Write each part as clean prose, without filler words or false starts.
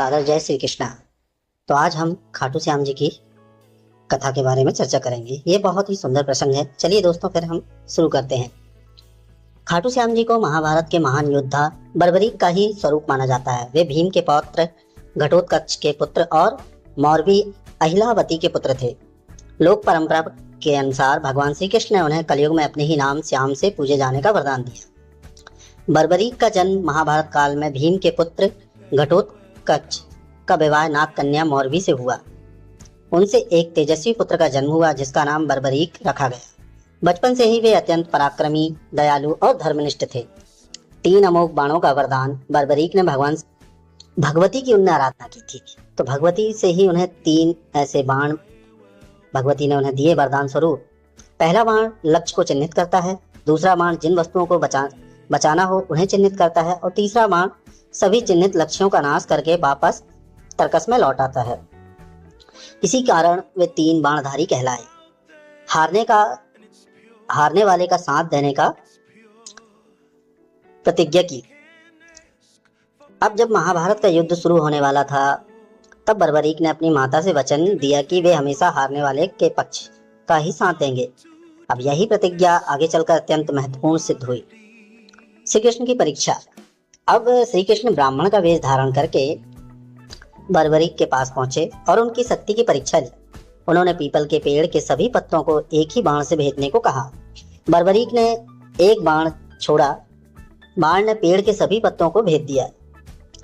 सादर जय श्री कृष्णा। तो आज हम खाटू श्याम जी की कथा के बारे में चर्चा करेंगे। ये बहुत ही सुंदर प्रसंग है। चलिए दोस्तों, फिर हम शुरू करते हैं। खाटू श्याम जी को महाभारत के महान योद्धा बर्बरीक का ही स्वरूप माना जाता है। वे भीम के पौत्र, घटोत्कच के पुत्र और मौरवी अहिलावती के पुत्र थे। लोक परंपरा के अनुसार भगवान श्री कृष्ण ने उन्हें कलयुग में अपने ही नाम श्याम से पूजे जाने का वरदान दिया। बर्बरीक का जन्म महाभारत काल में भीम के पुत्र घटोत्कच का विवाह नाग कन्या मौरवी से हुआ। उनसे एक तेजस्वी पुत्र का जन्म हुआ जिसका नाम बर्बरीक रखा गया। बचपन से ही वे अत्यंत पराक्रमी, दयालु और धर्मनिष्ठ थे। 3 अमोघ बाणों का वरदान बर्बरीक ने भगवान भगवती की उनने आराधना की थी। तो भगवती से ही उन्हें 3 ऐसे बाण भगवती ने उन्हें दिए वरदान स्वरूप। पहला बाण लक्ष्य को चिन्हित करता है, दूसरा बाण जिन वस्तुओं को बचाना हो उन्हें चिन्हित करता है और तीसरा बाण सभी चिन्हित लक्ष्यों का नाश करके वापस तर्कस में लौट आता है। इसी कारण वे 3 बाणधारी कहलाए। हारने वाले का साथ देने का प्रतिज्ञा की। अब जब महाभारत का युद्ध शुरू होने वाला था तब बर्बरीक ने अपनी माता से वचन दिया कि वे हमेशा हारने वाले के पक्ष का ही साथ देंगे। अब यही प्रतिज्ञा आगे चलकर अत्यंत महत्वपूर्ण सिद्ध हुई। श्री कृष्ण की परीक्षा। अब श्री कृष्ण ब्राह्मण का वेश धारण करके बर्बरीक के पास पहुंचे और उनकी शक्ति की परीक्षा ली। उन्होंने पीपल के पेड़ के सभी पत्तों को एक ही बाण से भेदने को कहा। बर्बरीक ने एक बाण छोड़ा, बाण ने पेड़ के सभी पत्तों को भेद दिया।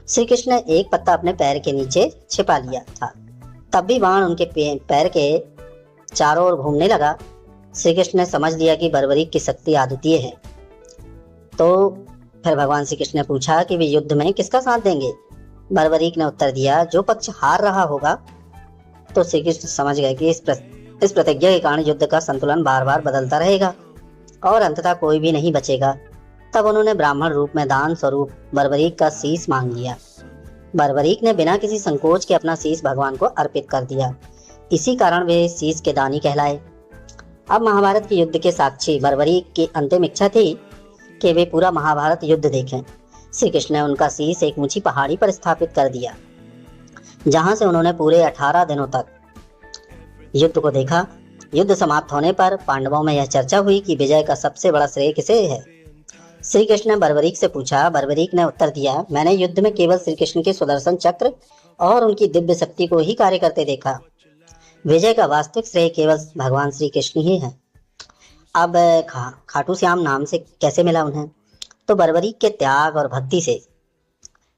श्री कृष्ण ने एक पत्ता अपने पैर के नीचे छिपा लिया था, तब भी बाण उनके पैर के चारों ओर घूमने लगा। श्री कृष्ण ने समझ लिया कि बर्बरीक की शक्ति अद्वितीय है। तो फिर भगवान श्री कृष्ण ने पूछा कि वे युद्ध में किसका साथ देंगे। बर्बरीक ने उत्तर दिया, जो पक्ष हार रहा होगा। तो श्री कृष्ण समझ गए कि इस प्रतिज्ञा के कारण युद्ध का संतुलन बार बार बदलता रहेगा और अंततः कोई भी नहीं बचेगा। तब उन्होंने ब्राह्मण रूप में दान स्वरूप बर्बरीक का शीश मांग लिया। बर्बरीक ने बिना किसी संकोच के अपना शीश भगवान को अर्पित कर दिया। इसी कारण वे शीश के दानी कहलाए। अब महाभारत के युद्ध के साक्षी बर्बरीक की अंतिम इच्छा थी कि वे पूरा महाभारत युद्ध देखें। श्री कृष्ण ने उनका शीश एक ऊंची पहाड़ी पर स्थापित कर दिया, जहां से उन्होंने पूरे 18 दिनों तक युद्ध को देखा। युद्ध समाप्त होने पर पांडवों में यह चर्चा हुई कि विजय का सबसे बड़ा श्रेय किसे है। श्री कृष्ण ने बर्बरीक से पूछा। बर्बरीक ने उत्तर दिया, मैंने युद्ध में केवल श्री कृष्ण के सुदर्शन चक्र और उनकी दिव्य शक्ति को ही कार्य करते देखा। विजय का वास्तविक श्रेय केवल भगवान श्री कृष्ण ही है। अब खाटू श्याम नाम से कैसे मिला उन्हें? तो बर्बरीक के त्याग और भक्ति से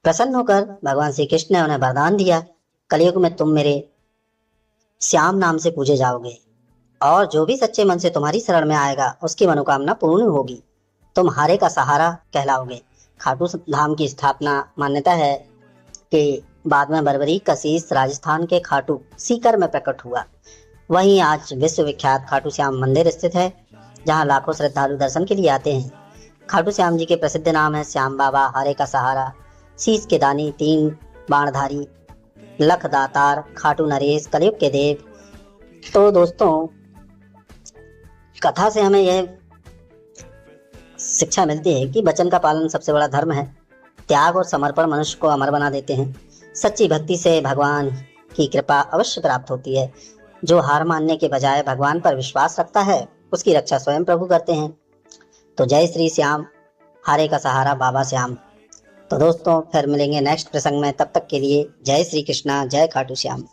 प्रसन्न होकर भगवान श्री कृष्ण ने उन्हें वरदान दिया, कलयुग में तुम मेरे श्याम नाम से पूजे जाओगे और जो भी सच्चे मन से तुम्हारी शरण में आएगा उसकी मनोकामना पूर्ण होगी। तुम हारे का सहारा कहलाओगे। खाटू धाम की स्थापना मान्यता है कि बाद में बर्बरीक का शीश राजस्थान के खाटू सीकर में प्रकट हुआ। वहीं आज विश्व विख्यात खाटू श्याम मंदिर स्थित है, जहां लाखों श्रद्धालु दर्शन के लिए आते हैं। खाटू श्याम जी के प्रसिद्ध नाम है श्याम बाबा, हारे का सहारा, शीश के दानी, 3 बाणधारी, लख दातार, खाटू नरेश, कलयुग के देव। तो दोस्तों, कथा से हमें यह शिक्षा मिलती है कि वचन का पालन सबसे बड़ा धर्म है। त्याग और समर्पण मनुष्य को अमर बना देते हैं। सच्ची भक्ति से भगवान की कृपा अवश्य प्राप्त होती है। जो हार मानने के बजाय भगवान पर विश्वास रखता है उसकी रक्षा स्वयं प्रभु करते हैं। तो जय श्री श्याम, हारे का सहारा बाबा श्याम। तो दोस्तों, फिर मिलेंगे नेक्स्ट प्रसंग में। तब तक के लिए जय श्री कृष्णा, जय खाटू श्याम।